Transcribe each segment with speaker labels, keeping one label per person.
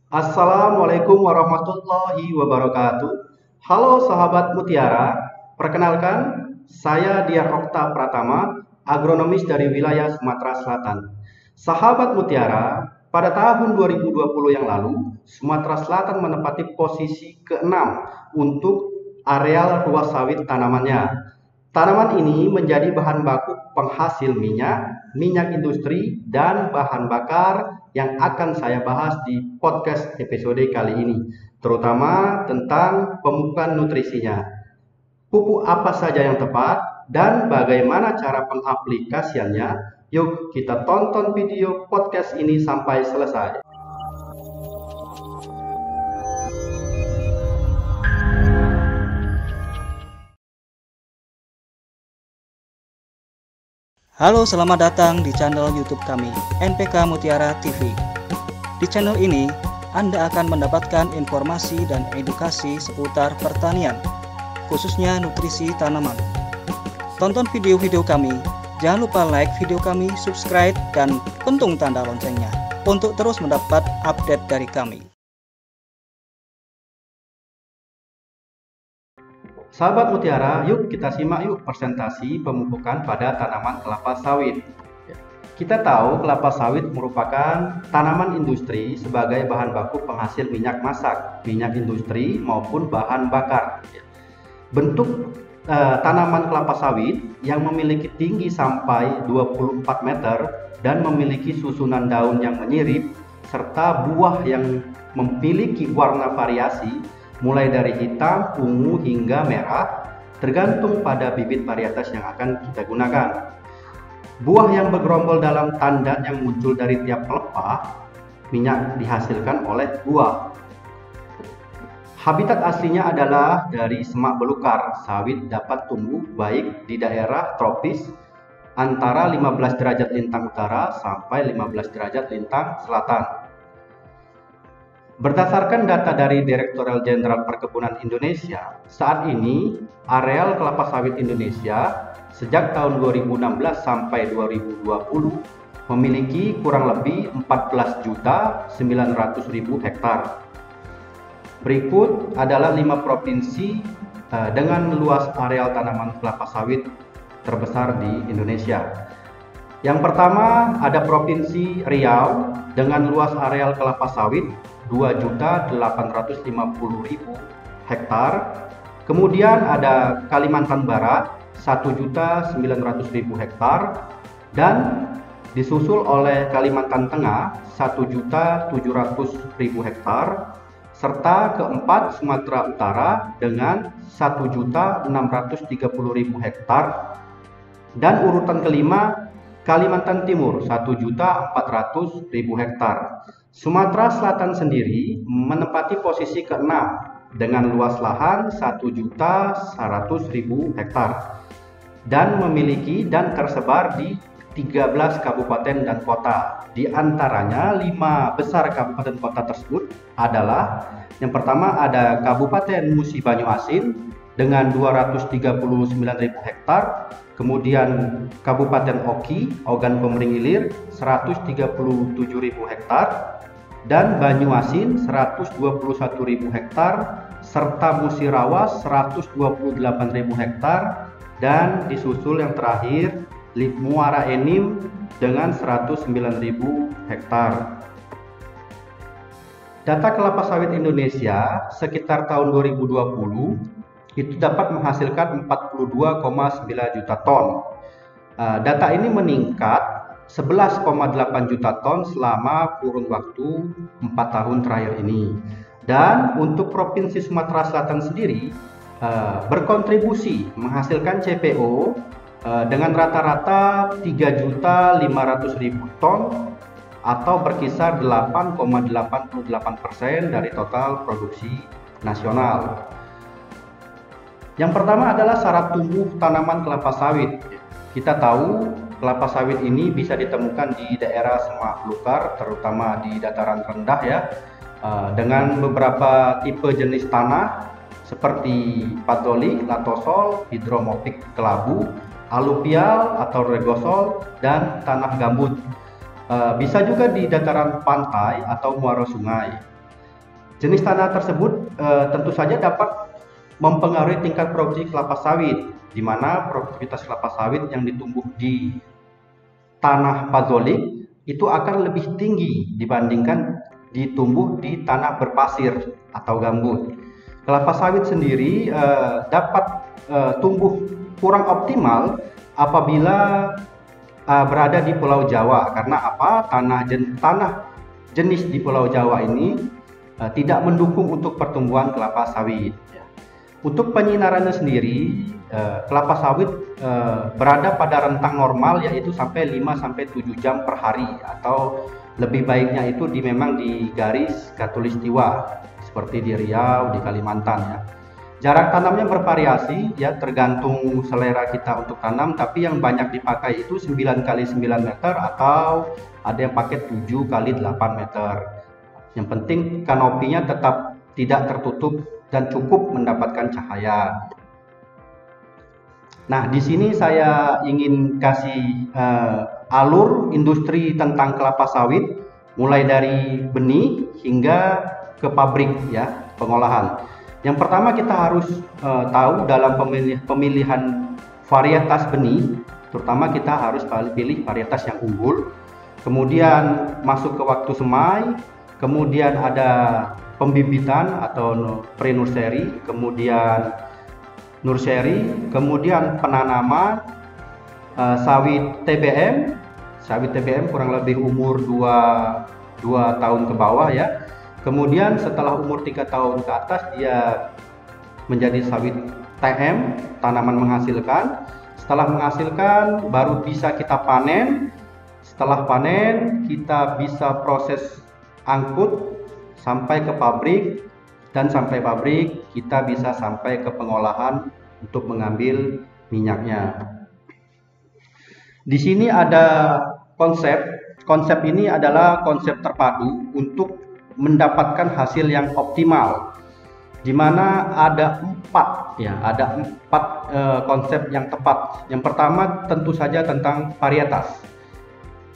Speaker 1: Assalamualaikum warahmatullahi wabarakatuh. Halo sahabat Mutiara, perkenalkan saya Diar Okta Pratama, agronomis dari wilayah Sumatera Selatan. Sahabat Mutiara, pada tahun 2020 yang lalu, Sumatera Selatan menempati posisi ke-6 untuk areal luas sawit tanamannya. Tanaman ini menjadi bahan baku penghasil minyak, minyak industri, dan bahan bakar yang akan saya bahas di podcast episode kali ini, terutama tentang pemupukan nutrisinya. Pupuk apa saja yang tepat dan bagaimana cara pengaplikasiannya? Yuk kita tonton video podcast ini sampai selesai.
Speaker 2: Halo, selamat datang di channel YouTube kami, NPK Mutiara TV. Di channel ini, Anda akan mendapatkan informasi dan edukasi seputar pertanian, khususnya nutrisi tanaman. Tonton video-video kami, jangan lupa like video kami, subscribe, dan pentung tanda loncengnya untuk terus mendapat update dari kami.
Speaker 1: Sahabat Mutiara, yuk kita simak presentasi pemupukan pada tanaman kelapa sawit. Kita tahu kelapa sawit merupakan tanaman industri sebagai bahan baku penghasil minyak masak, minyak industri maupun bahan bakar. Bentuk tanaman kelapa sawit yang memiliki tinggi sampai 24 meter dan memiliki susunan daun yang menyirip serta buah yang memiliki warna variasi mulai dari hitam, ungu hingga merah, tergantung pada bibit varietas yang akan kita gunakan. Buah yang bergerombol dalam tandan yang muncul dari tiap pelepah, minyak dihasilkan oleh buah. Habitat aslinya adalah dari semak belukar. Sawit dapat tumbuh baik di daerah tropis antara 15 derajat lintang utara sampai 15 derajat lintang selatan. Berdasarkan data dari Direktorat Jenderal Perkebunan Indonesia, saat ini areal kelapa sawit Indonesia sejak tahun 2016 sampai 2020 memiliki kurang lebih 14.900.000 hektar. Berikut adalah 5 provinsi dengan luas areal tanaman kelapa sawit terbesar di Indonesia. Yang pertama ada Provinsi Riau dengan luas areal kelapa sawit 2.850.000 hektar. Kemudian ada Kalimantan Barat 1.900.000 hektar dan disusul oleh Kalimantan Tengah 1.700.000 hektar serta keempat Sumatera Utara dengan 1.630.000 hektar dan urutan kelima Kalimantan Timur 1.400.000 hektar. Sumatera Selatan sendiri menempati posisi ke-6 dengan luas lahan 1.100.000 hektar dan memiliki dan tersebar di 13 kabupaten dan kota. Di antaranya 5 besar kabupaten kota tersebut adalah yang pertama ada Kabupaten Musi Banyu Asin dengan 239.000 hektar. Kemudian Kabupaten Oki, Ogan Komering Ilir 137.000 hektar dan Banyuasin 121.000 hektar serta Musirawas 128.000 hektar dan disusul yang terakhir Muara Enim dengan 109.000 hektar. Data kelapa sawit Indonesia sekitar tahun 2020 itu dapat menghasilkan 42,9 juta ton. Data ini meningkat 11,8 juta ton selama kurun waktu 4 tahun terakhir ini. Dan untuk Provinsi Sumatera Selatan sendiri berkontribusi menghasilkan CPO dengan rata-rata 3.500.000 ton atau berkisar 8,88% dari total produksi nasional. Yang pertama adalah syarat tumbuh tanaman kelapa sawit. Kita tahu kelapa sawit ini bisa ditemukan di daerah semak belukar, terutama di dataran rendah ya, dengan beberapa tipe jenis tanah seperti patoli, latosol, hidromorfik kelabu, aluvial atau regosol, dan tanah gambut. Bisa juga di dataran pantai atau muara sungai. Jenis tanah tersebut tentu saja dapat mempengaruhi tingkat produksi kelapa sawit, di mana produktivitas kelapa sawit yang ditumbuh di tanah pazolik itu akan lebih tinggi dibandingkan ditumbuh di tanah berpasir atau gambut. Kelapa sawit sendiri dapat tumbuh kurang optimal apabila berada di Pulau Jawa. Karena apa? Tanah jenis di Pulau Jawa ini tidak mendukung untuk pertumbuhan kelapa sawit. Untuk penyinarannya sendiri, kelapa sawit berada pada rentang normal, yaitu sampai 5-7 jam per hari, atau lebih baiknya itu memang di garis khatulistiwa seperti di Riau, di Kalimantan ya. Jarak tanamnya bervariasi ya, tergantung selera kita untuk tanam, tapi yang banyak dipakai itu 9 x 9 meter atau ada yang pakai 7 x 8 meter. Yang penting kanopinya tetap tidak tertutup dan cukup mendapatkan cahaya. Nah, di sini saya ingin kasih alur industri tentang kelapa sawit, mulai dari benih hingga ke pabrik ya, pengolahan. Yang pertama kita harus tahu dalam pemilihan varietas benih, terutama kita harus pilih varietas yang unggul. Kemudian masuk ke waktu semai, kemudian ada pembibitan atau pre-nursery, kemudian nursery, kemudian penanaman sawit TBM. Sawit TBM kurang lebih umur 2 tahun ke bawah ya. Kemudian setelah umur 3 tahun ke atas dia menjadi sawit TM, tanaman menghasilkan. Setelah menghasilkan baru bisa kita panen. Setelah panen kita bisa proses angkut sampai ke pabrik, dan sampai pabrik kita bisa sampai ke pengolahan untuk mengambil minyaknya. Di sini ada konsep ini adalah konsep terpadu untuk mendapatkan hasil yang optimal, di mana ada empat konsep yang tepat. Yang pertama tentu saja tentang varietas.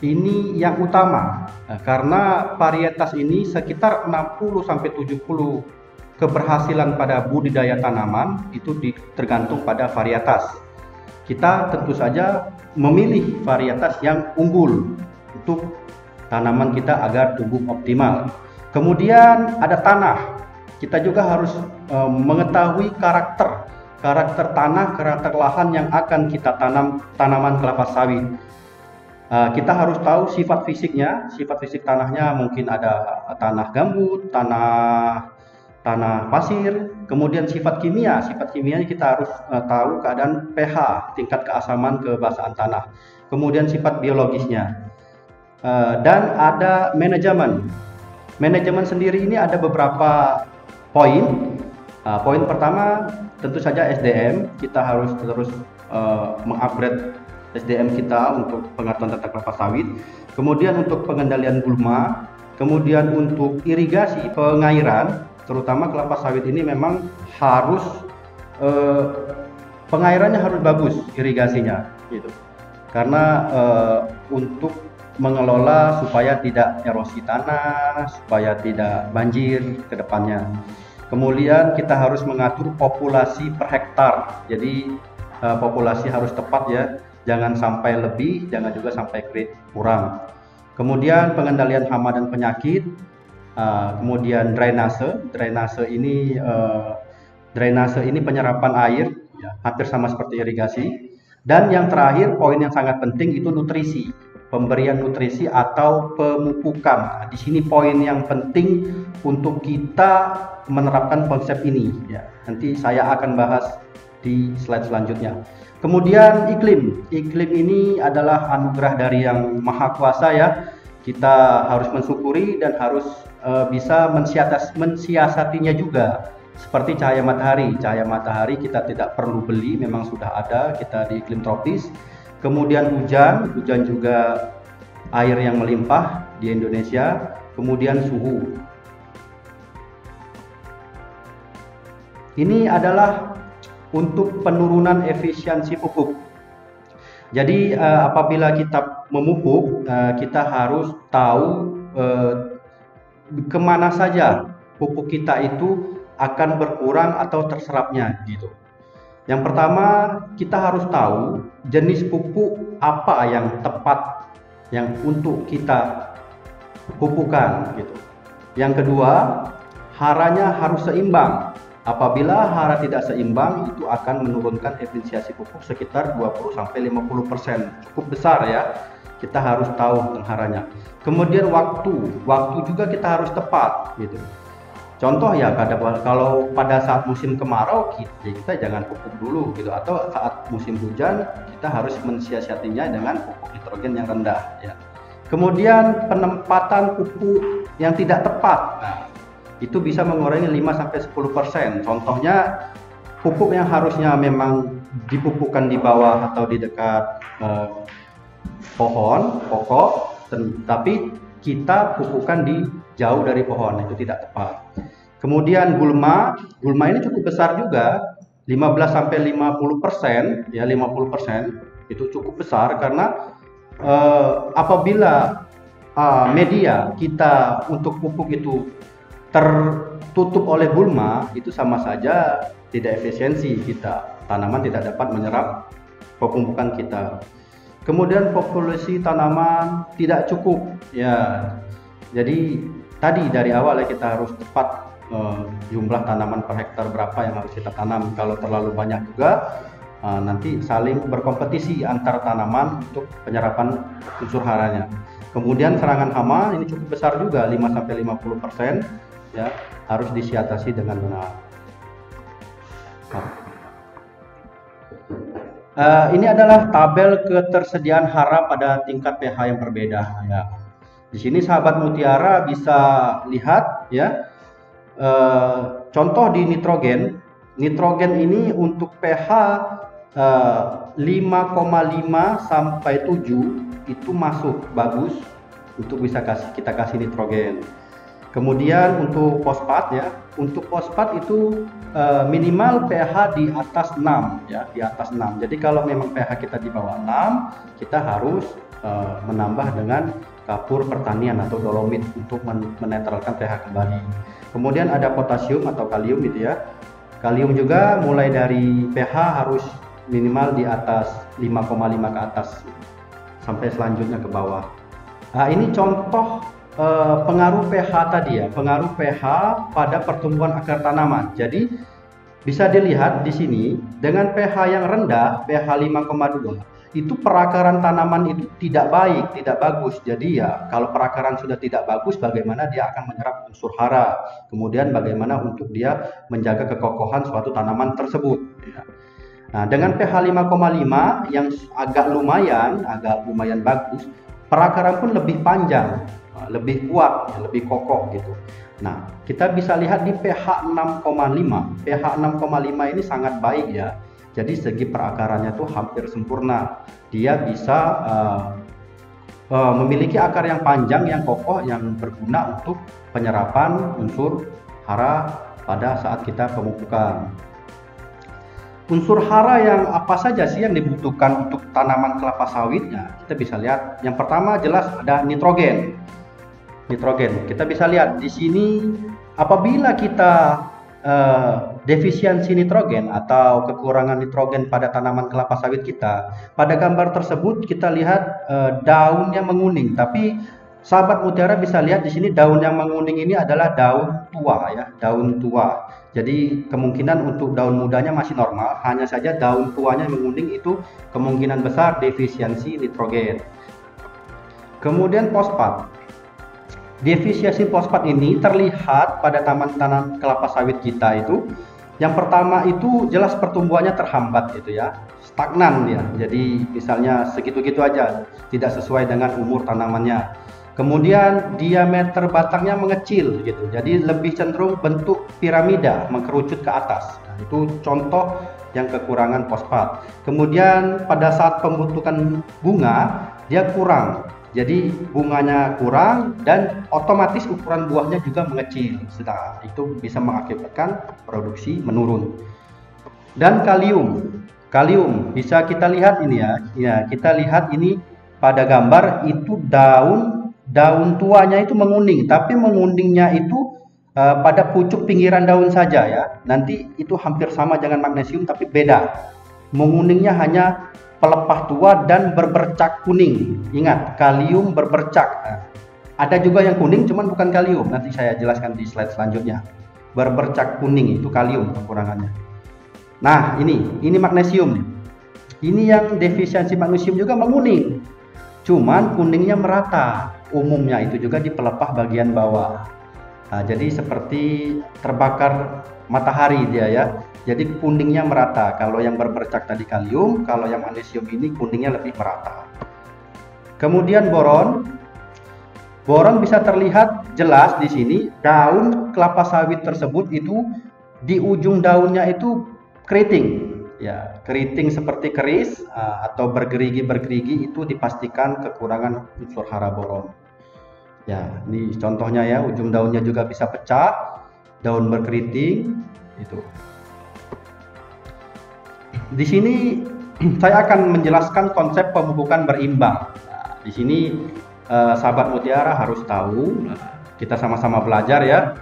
Speaker 1: Ini yang utama, karena varietas ini sekitar 60-70 keberhasilan pada budidaya tanaman itu tergantung pada varietas. Kita tentu saja memilih varietas yang unggul untuk tanaman kita agar tumbuh optimal. Kemudian ada tanah. Kita juga harus mengetahui karakter tanah, karakter lahan yang akan kita tanam tanaman kelapa sawit. Kita harus tahu sifat fisiknya, sifat fisik tanahnya, mungkin ada tanah gambut, tanah pasir. Kemudian sifat kimianya kita harus tahu keadaan pH, tingkat keasaman, kebasaan tanah. Kemudian sifat biologisnya, dan ada manajemen sendiri. Ini ada beberapa poin. Poin pertama tentu saja SDM. Kita harus terus mengupgrade SDM kita untuk pengetahuan tentang kelapa sawit. Kemudian untuk pengendalian gulma, kemudian untuk irigasi, pengairan, terutama kelapa sawit ini memang harus pengairannya harus bagus, irigasinya gitu. Karena untuk mengelola supaya tidak erosi tanah, supaya tidak banjir ke depannya. Kemudian kita harus mengatur populasi per hektar. Jadi populasi harus tepat ya. Jangan sampai lebih, jangan juga sampai kurang. Kemudian pengendalian hama dan penyakit, kemudian drainase ini penyerapan air ya, hampir sama seperti irigasi. Dan yang terakhir, poin yang sangat penting itu nutrisi, pemberian nutrisi atau pemupukan. Di sini poin yang penting untuk kita menerapkan konsep ini ya. Nanti saya akan bahas di slide selanjutnya. Kemudian iklim ini adalah anugerah dari Yang Maha Kuasa ya. Kita harus mensyukuri dan harus bisa mensiasatinya juga. Seperti cahaya matahari kita tidak perlu beli, memang sudah ada, kita di iklim tropis. Kemudian hujan juga air yang melimpah di Indonesia. Kemudian suhu. Ini adalah untuk penurunan efisiensi pupuk. Jadi apabila kita memupuk, kita harus tahu kemana saja pupuk kita itu akan berkurang atau terserapnya gitu. Yang pertama, kita harus tahu jenis pupuk apa yang tepat yang untuk kita pupukkan gitu. Yang kedua, haranya harus seimbang. Apabila hara tidak seimbang, itu akan menurunkan efisiensi pupuk sekitar 20-50%. Cukup besar ya. Kita harus tahu tentang haranya. Kemudian waktu juga kita harus tepat gitu. Contoh ya, kalau pada saat musim kemarau kita jangan pupuk dulu gitu, atau saat musim hujan kita harus mensiasatinya dengan pupuk nitrogen yang rendah ya. Kemudian penempatan pupuk yang tidak tepat, nah, itu bisa mengurangi 5-10%. Contohnya pupuk yang harusnya memang dipupukkan di bawah atau di dekat pokok, tapi kita pupukkan di jauh dari pohon, itu tidak tepat. Kemudian gulma ini cukup besar juga, 15-50% ya, 50% itu cukup besar karena apabila media kita untuk pupuk itu tertutup oleh gulma, itu sama saja tidak efisiensi, tanaman tidak dapat menyerap pemupukan kita. Kemudian populasi tanaman tidak cukup ya, jadi tadi dari awal ya kita harus tepat jumlah tanaman per hektar berapa yang harus kita tanam. Kalau terlalu banyak juga nanti saling berkompetisi antar tanaman untuk penyerapan unsur haranya. Kemudian serangan hama ini cukup besar juga, 5-50% ya, harus disiasati dengan benar. Ini adalah tabel ketersediaan hara pada tingkat pH yang berbeda ya. Di sini sahabat mutiara bisa lihat ya, contoh di nitrogen ini untuk pH 5,5 sampai 7 itu masuk bagus untuk bisa kita kasih nitrogen. Kemudian untuk fosfat ya, untuk fosfat itu minimal pH di atas 6 ya, di atas 6. Jadi kalau memang pH kita di bawah 6, kita harus menambah dengan kapur pertanian atau dolomit untuk menetralkan pH kembali. Kemudian ada potasium atau kalium gitu ya. Kalium juga mulai dari pH harus minimal di atas 5,5 ke atas sampai selanjutnya ke bawah. Nah, ini contoh pengaruh pH tadi ya, pengaruh pH pada pertumbuhan akar tanaman. Jadi bisa dilihat di sini dengan pH yang rendah, pH 5,2, itu perakaran tanaman itu tidak baik, tidak bagus. Jadi ya kalau perakaran sudah tidak bagus, bagaimana dia akan menyerap unsur hara, kemudian bagaimana untuk dia menjaga kekokohan suatu tanaman tersebut ya. Nah, dengan pH 5,5 yang agak lumayan bagus, perakaran pun lebih panjang, lebih kuat, lebih kokoh gitu. Nah, kita bisa lihat di pH 6,5. pH 6,5 ini sangat baik ya. Jadi segi perakarannya tuh hampir sempurna. Dia bisa memiliki akar yang panjang, yang kokoh, yang berguna untuk penyerapan unsur hara pada saat kita pemupukan. Unsur hara yang apa saja sih yang dibutuhkan untuk tanaman kelapa sawitnya? Kita bisa lihat. Yang pertama jelas ada nitrogen. Kita bisa lihat di sini apabila kita defisiensi nitrogen atau kekurangan nitrogen pada tanaman kelapa sawit kita, pada gambar tersebut kita lihat daunnya menguning, tapi sahabat mutiara bisa lihat di sini daun yang menguning ini adalah daun tua ya, daun tua. Jadi kemungkinan untuk daun mudanya masih normal, hanya saja daun tuanya yang menguning itu kemungkinan besar defisiensi nitrogen. Kemudian fosfat. Defisiensi fosfat ini terlihat pada taman kelapa sawit kita itu. Yang pertama itu jelas pertumbuhannya terhambat gitu ya, stagnan ya. Jadi misalnya segitu-gitu aja, tidak sesuai dengan umur tanamannya. Kemudian diameter batangnya mengecil gitu, jadi lebih cenderung bentuk piramida, mengkerucut ke atas. Nah, itu contoh yang kekurangan fosfat. Kemudian pada saat pembentukan bunga dia kurang. Jadi bunganya kurang dan otomatis ukuran buahnya juga mengecil. Sedang itu bisa mengakibatkan produksi menurun. Dan kalium bisa kita lihat ini ya. Ya, kita lihat ini pada gambar itu daun tuanya itu menguning, tapi menguningnya itu pada pucuk pinggiran daun saja ya. Nanti itu hampir sama dengan magnesium tapi beda. Menguningnya hanya pelepah tua dan berbercak kuning. Ingat, kalium berbercak. Ada juga yang kuning cuman bukan kalium. Nanti saya jelaskan di slide selanjutnya. Berbercak kuning itu kalium kekurangannya. Nah, ini magnesium nih. Ini yang defisiensi magnesium juga menguning. Cuman kuningnya merata. Umumnya itu juga di pelepah bagian bawah. Nah, jadi seperti terbakar matahari dia ya. Jadi kuningnya merata. Kalau yang berbercak tadi kalium, kalau yang magnesium ini kuningnya lebih merata. Kemudian boron. Boron bisa terlihat jelas di sini, daun kelapa sawit tersebut itu di ujung daunnya itu keriting. Ya, keriting seperti keris atau bergerigi-bergerigi itu dipastikan kekurangan unsur hara boron. Ya, ini contohnya ya, ujung daunnya juga bisa pecah, daun berkeriting itu. Di sini saya akan menjelaskan konsep pemupukan berimbang. Nah, di sini sahabat mutiara harus tahu, kita sama-sama belajar ya.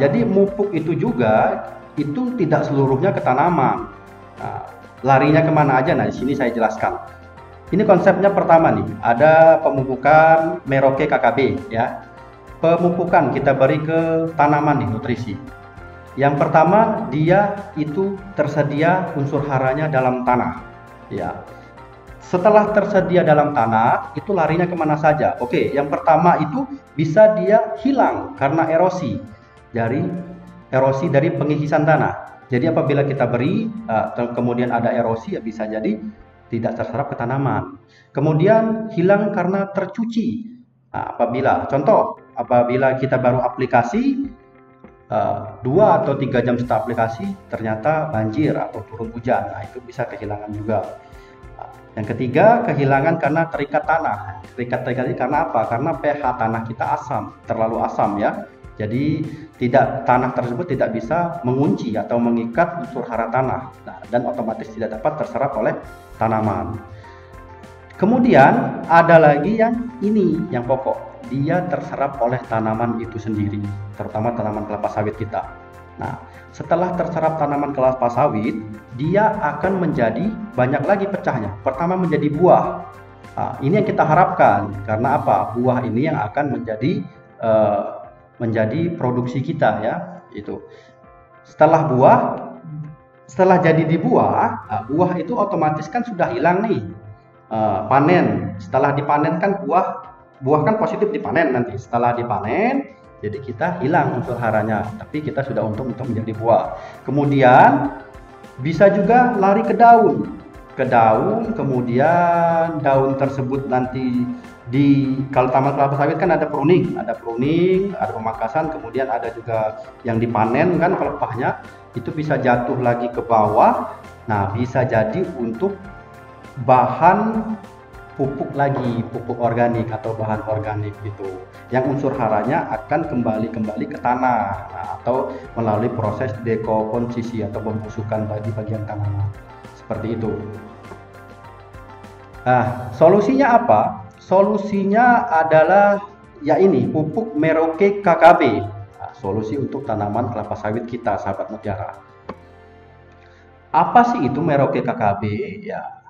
Speaker 1: Jadi mupuk itu juga itu tidak seluruhnya ke tanaman. Larinya kemana aja? Nah, di sini saya jelaskan. Ini konsepnya pertama nih, ada pemupukan Merauke KKB ya. Pemupukan kita beri ke tanaman nih, nutrisi. Yang pertama, dia itu tersedia unsur haranya dalam tanah. Ya. Setelah tersedia dalam tanah, itu larinya kemana saja? Oke, yang pertama itu bisa dia hilang karena erosi dari pengikisan tanah. Jadi apabila kita beri, kemudian ada erosi, ya bisa jadi tidak terserap ke tanaman. Kemudian hilang karena tercuci. Nah, apabila kita baru aplikasi, 2 atau 3 jam setelah aplikasi, ternyata banjir atau turun hujan. Nah, itu bisa kehilangan juga. Yang ketiga, kehilangan karena terikat tanah. Terikat karena apa? Karena pH tanah kita asam, terlalu asam ya. Jadi tanah tersebut tidak bisa mengunci atau mengikat unsur hara tanah, dan otomatis tidak dapat terserap oleh tanaman. Kemudian ada lagi yang pokok, dia terserap oleh tanaman itu sendiri, terutama tanaman kelapa sawit kita. Nah, setelah terserap tanaman kelapa sawit, dia akan menjadi banyak lagi pecahnya. Pertama menjadi buah. Nah, ini yang kita harapkan, karena apa? Buah ini yang akan menjadi produksi kita ya. Itu. Setelah jadi di buah, buah itu otomatis kan sudah hilang nih. Panen. Setelah dipanen kan buah kan positif dipanen nanti. Setelah dipanen, jadi kita hilang unsur haranya, tapi kita sudah untung untuk menjadi buah. Kemudian bisa juga lari ke daun, kemudian daun tersebut nanti kalau taman kelapa sawit kan ada pruning, ada pemangkasan, kemudian ada juga yang dipanen kan pelepahnya, itu bisa jatuh lagi ke bawah. Nah, bisa jadi untuk bahan pupuk organik atau bahan organik gitu, yang unsur haranya akan kembali ke tanah, atau melalui proses dekomposisi atau pembusukan bagi bagian tanaman seperti itu. Nah, solusinya apa? Solusinya adalah pupuk Merauke KKB. Nah, solusi untuk tanaman kelapa sawit kita, sahabat mutiara. Apa sih itu Merauke KKB? Ya.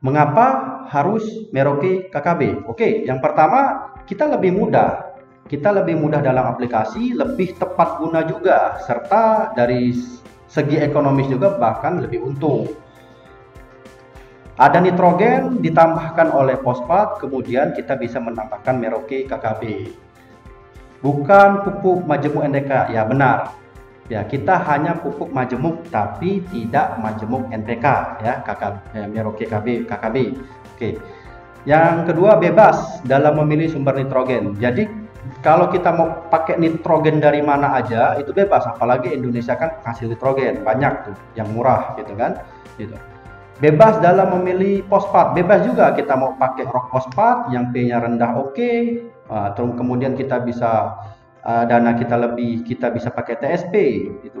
Speaker 1: Mengapa harus Merauke KKB? Oke, yang pertama kita lebih mudah dalam aplikasi, lebih tepat guna juga, serta dari segi ekonomis juga bahkan lebih untung. Ada nitrogen ditambahkan oleh fosfat, kemudian kita bisa menambahkan Merauke KKB. Bukan pupuk majemuk NPK, ya benar. Ya, kita hanya pupuk majemuk tapi tidak majemuk NPK ya, Merauke KKB. Oke. Yang kedua, bebas dalam memilih sumber nitrogen. Jadi kalau kita mau pakai nitrogen dari mana aja itu bebas, apalagi Indonesia kan hasil nitrogen banyak tuh yang murah gitu kan. Gitu. Bebas dalam memilih fosfat, bebas juga kita mau pakai rock fosfat yang pH-nya rendah, oke. Terus kemudian kita bisa dana kita lebih, kita bisa pakai TSP.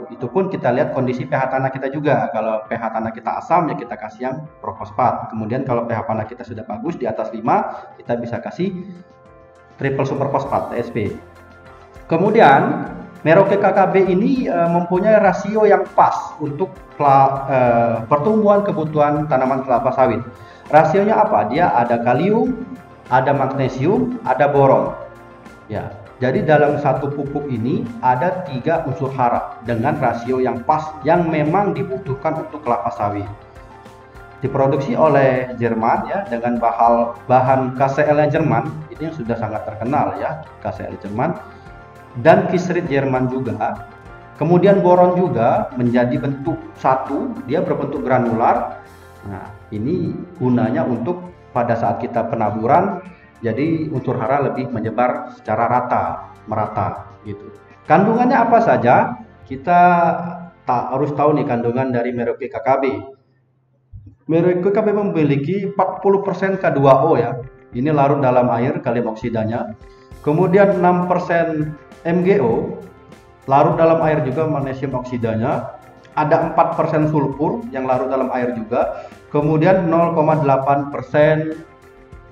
Speaker 1: Itu pun kita lihat kondisi pH tanah kita juga. Kalau pH tanah kita asam ya kita kasih yang rock fosfat. Kemudian kalau pH tanah kita sudah bagus di atas 5, kita bisa kasih triple super fosfat TSP. Kemudian Merauke KKB ini mempunyai rasio yang pas untuk pertumbuhan kebutuhan tanaman kelapa sawit. Rasionya apa? Dia ada kalium, ada magnesium, ada boron. Ya, jadi dalam satu pupuk ini ada 3 unsur hara dengan rasio yang pas yang memang dibutuhkan untuk kelapa sawit. Diproduksi oleh Jerman ya dengan bahan KCL Jerman, ini yang sudah sangat terkenal ya, KCL Jerman dan Kieserit Jerman juga. Kemudian boron juga menjadi bentuk satu, dia berbentuk granular. Nah, ini gunanya untuk pada saat kita penaburan, jadi unsur hara lebih menyebar secara merata gitu. Kandungannya apa saja? Kita harus tahu nih kandungan dari Merauke KKB. Merauke KKB memiliki 40% K2O ya. Ini larut dalam air kalium oksidanya. Kemudian 6% MgO, larut dalam air juga magnesium oksidanya. Ada 4% sulfur yang larut dalam air juga. Kemudian 0,8%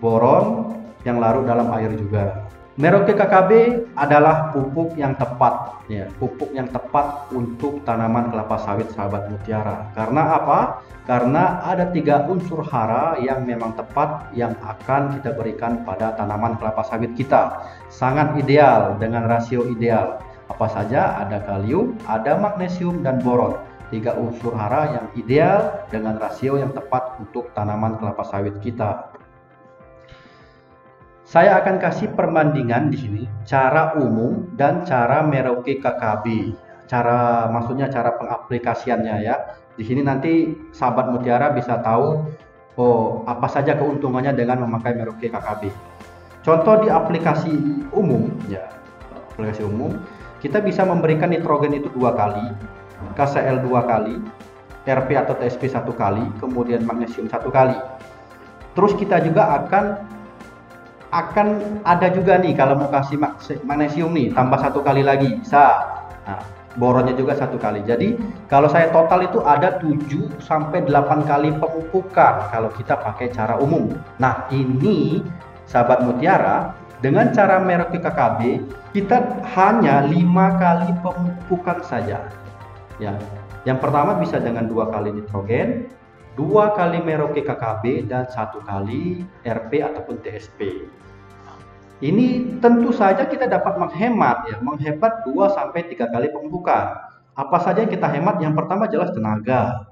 Speaker 1: boron yang larut dalam air juga. Merauke KKB adalah pupuk yang tepat ya, pupuk yang tepat untuk tanaman kelapa sawit sahabat mutiara. Karena apa? Karena ada 3 unsur hara yang memang tepat yang akan kita berikan pada tanaman kelapa sawit kita. Sangat ideal dengan rasio ideal. Apa saja? Ada kalium, ada magnesium dan boron. 3 unsur hara yang ideal dengan rasio yang tepat untuk tanaman kelapa sawit kita. Saya akan kasih perbandingan di sini cara umum dan cara Merauke KKB. Maksudnya cara pengaplikasiannya ya. Di sini nanti sahabat mutiara bisa tahu apa saja keuntungannya dengan memakai Merauke KKB. Contoh di aplikasi umum ya. Aplikasi umum, kita bisa memberikan nitrogen itu 2 kali, KCL 2 kali, RP atau TSP 1 kali, kemudian magnesium 1 kali. Terus kita juga akan ada juga nih kalau mau kasih magnesium nih tambah 1 kali lagi bisa. Nah, boronnya juga 1 kali. Jadi kalau saya total itu ada 7 sampai 8 kali pemupukan kalau kita pakai cara umum. Nah, ini sahabat mutiara dengan cara Merauke KKB kita hanya 5 kali pemupukan saja. Ya. Yang pertama bisa dengan 2 kali nitrogen, 2 kali Merauke KKB dan 1 kali RP ataupun TSP. Ini tentu saja kita dapat menghemat 2 sampai 3 kali pemupukan. Apa saja yang kita hemat? Yang pertama jelas tenaga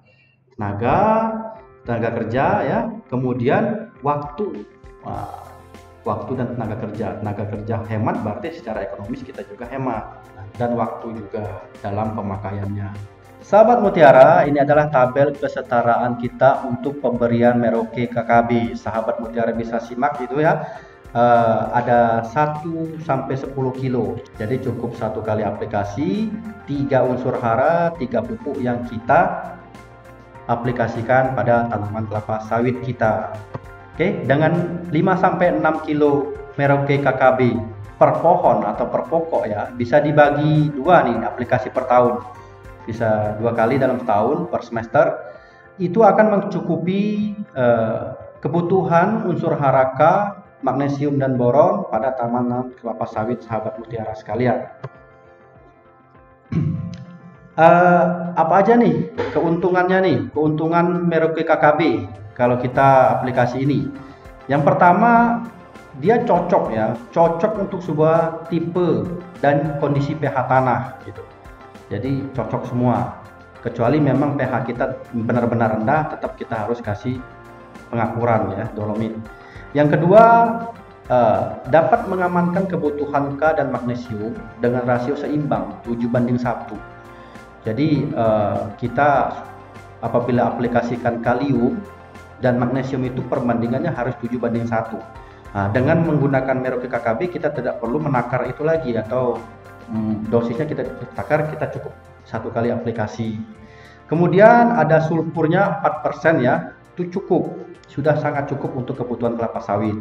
Speaker 1: kerja ya, kemudian waktu dan tenaga kerja hemat berarti secara ekonomis kita juga hemat dan waktu juga dalam pemakaiannya. Sahabat mutiara, ini adalah tabel kesetaraan kita untuk pemberian Merauke KKB. Sahabat mutiara bisa simak itu ya. Ada 1 sampai 10 kilo. Jadi cukup 1 kali aplikasi, 3 unsur hara, 3 pupuk yang kita aplikasikan pada tanaman kelapa sawit kita. Oke, dengan 5 sampai 6 kilo Merauke KKB per pohon atau per pokok ya, bisa dibagi 2 nih aplikasi per tahun. Bisa 2 kali dalam setahun per semester. Itu akan mencukupi kebutuhan unsur hara K, magnesium dan boron pada tanaman kelapa sawit sahabat mutiara sekalian. Apa aja nih keuntungannya nih? Keuntungan Merauke KKB kalau kita aplikasi ini. Yang pertama, dia cocok untuk sebuah tipe dan kondisi pH tanah gitu. Jadi cocok semua. Kecuali memang pH kita benar-benar rendah, tetap kita harus kasih pengakuran ya, dolomit. Yang kedua, dapat mengamankan kebutuhan K dan magnesium dengan rasio seimbang 7:1. Jadi kita apabila aplikasikan kalium dan magnesium itu perbandingannya harus 7:1. Nah, dengan menggunakan Merauke KKB kita tidak perlu menakar itu lagi atau dosisnya kita takar, kita cukup 1 kali aplikasi. Kemudian ada sulfurnya 4% ya, itu sudah sangat cukup untuk kebutuhan kelapa sawit.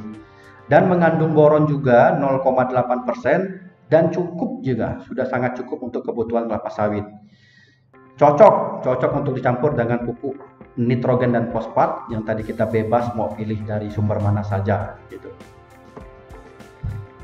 Speaker 1: Dan mengandung boron juga 0,8% dan sudah sangat cukup untuk kebutuhan kelapa sawit. Cocok untuk dicampur dengan pupuk nitrogen dan fosfat yang tadi kita bebas mau pilih dari sumber mana saja gitu.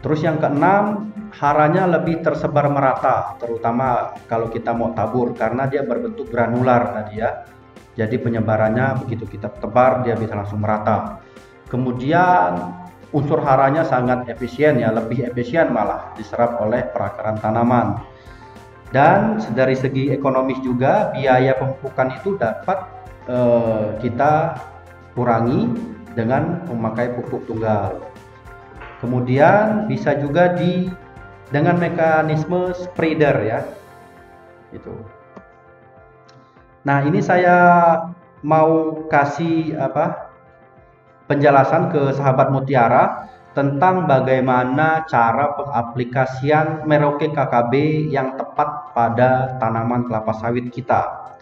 Speaker 1: Terus yang keenam, haranya lebih tersebar merata, terutama kalau kita mau tabur karena dia berbentuk granular tadi ya. Jadi penyebarannya begitu kita tebar dia bisa langsung merata. Kemudian unsur haranya sangat efisien ya, lebih efisien malah diserap oleh perakaran tanaman. Dan dari segi ekonomis juga biaya pemupukan itu dapat kita kurangi dengan memakai pupuk tunggal. Kemudian bisa juga dengan mekanisme spreader ya, gitu. Nah, ini saya mau kasih penjelasan ke sahabat Mutiara tentang bagaimana cara pengaplikasian Merauke KKB yang tepat pada tanaman kelapa sawit kita.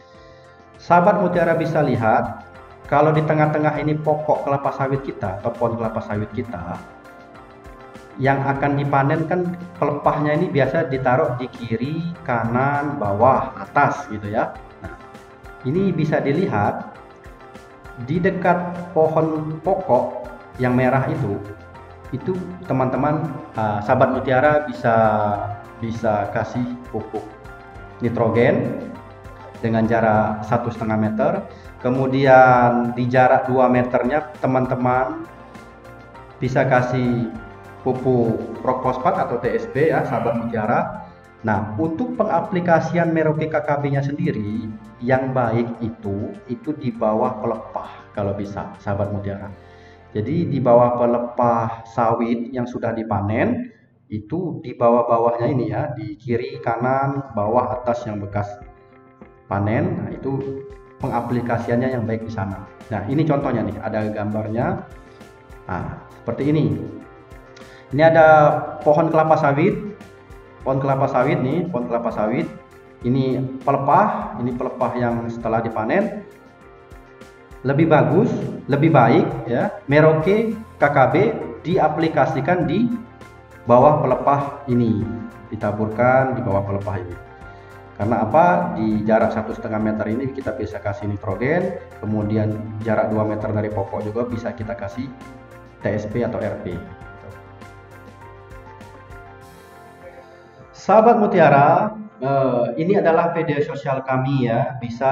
Speaker 1: Sahabat Mutiara bisa lihat kalau di tengah-tengah ini pokok kelapa sawit kita atau pohon kelapa sawit kita, yang akan dipanen kan pelepahnya ini biasa ditaruh di kiri, kanan, bawah, atas gitu ya. Nah, ini bisa dilihat di dekat pohon pokok yang merah itu teman-teman sahabat Mutiara bisa kasih pupuk nitrogen dengan jarak 1,5 meter. Kemudian di jarak 2 meternya teman-teman bisa kasih pupuk rock fosfat atau TSP ya sahabat Mutiara. Nah, untuk pengaplikasian Merauke KKB-nya sendiri yang baik itu di bawah pelepah kalau bisa sahabat Mutiara. Jadi di bawah pelepah sawit yang sudah dipanen itu di bawah-bawahnya ini ya, di kiri, kanan, bawah, atas yang bekas panen. Nah, itu pengaplikasiannya yang baik di sana. Nah, ini contohnya nih, ada gambarnya. Nah, seperti ini. Ini ada pohon kelapa sawit nih, pohon kelapa sawit. Ini pelepah yang setelah dipanen. Lebih bagus, lebih baik ya, Merauke KKB diaplikasikan di bawah pelepah ini, ditaburkan di bawah pelepah ini. Karena apa? Di jarak 1,5 meter ini kita bisa kasih nitrogen, kemudian jarak 2 meter dari pokok juga bisa kita kasih TSP atau RP. Sahabat Mutiara, ini adalah media sosial kami ya. Bisa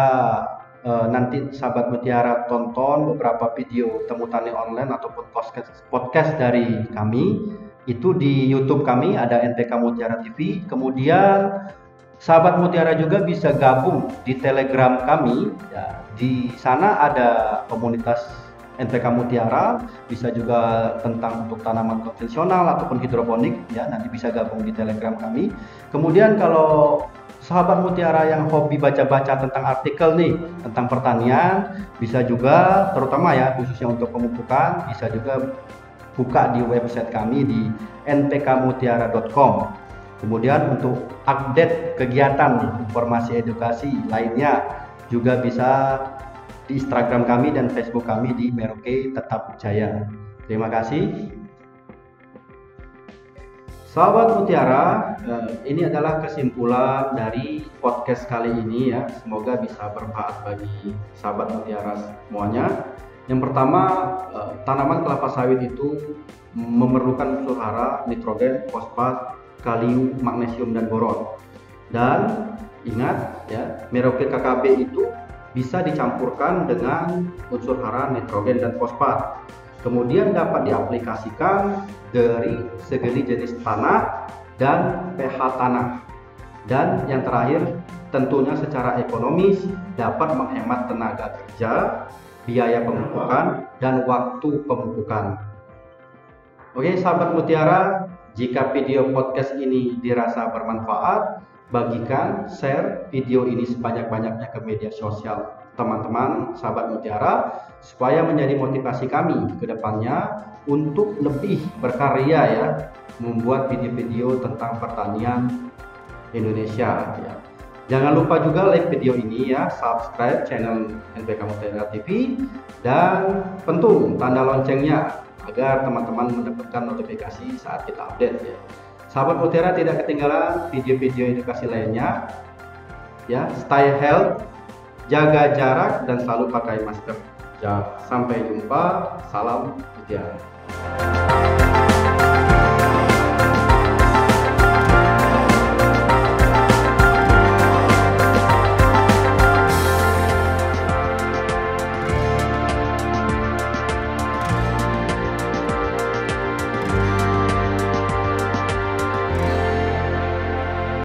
Speaker 1: nanti sahabat Mutiara tonton beberapa video temu tani online ataupun podcast dari kami. Itu di YouTube kami ada NPK Mutiara TV. Kemudian sahabat Mutiara juga bisa gabung di Telegram kami. Ya, di sana ada komunitas NPK Mutiara, bisa juga tentang untuk tanaman konvensional ataupun hidroponik ya, nanti bisa gabung di Telegram kami. Kemudian kalau sahabat Mutiara yang hobi baca-baca tentang artikel nih tentang pertanian, bisa juga terutama ya khususnya untuk pemupukan, bisa juga buka di website kami di npkmutiara.com. Kemudian untuk update kegiatan informasi edukasi lainnya juga bisa di Instagram kami dan Facebook kami di Merauke Tetap Jaya. Terima kasih. Sahabat Mutiara, ini adalah kesimpulan dari podcast kali ini ya. Semoga bisa bermanfaat bagi sahabat Mutiara semuanya. Yang pertama, tanaman kelapa sawit itu memerlukan unsur hara, nitrogen, fosfat, kalium, magnesium, dan boron. Dan ingat ya, Merauke KKB itu bisa dicampurkan dengan unsur hara, nitrogen, dan fosfat. Kemudian dapat diaplikasikan dari segi jenis tanah dan pH tanah. Dan yang terakhir, tentunya secara ekonomis dapat menghemat tenaga kerja, biaya pemupukan, dan waktu pemupukan. Oke, sahabat Mutiara, jika video podcast ini dirasa bermanfaat, bagikan, share video ini sebanyak-banyaknya ke media sosial teman-teman sahabat Mutiara supaya menjadi motivasi kami ke depannya untuk lebih berkarya ya, membuat video-video tentang pertanian Indonesia ya. Jangan lupa juga like video ini ya, subscribe channel NPK Mutiara TV dan pentung tanda loncengnya agar teman-teman mendapatkan notifikasi saat kita update ya. Sahabat Mutiara tidak ketinggalan video-video edukasi lainnya ya. Stay health, jaga jarak, dan selalu pakai masker. Sampai jumpa, salam Mutiara.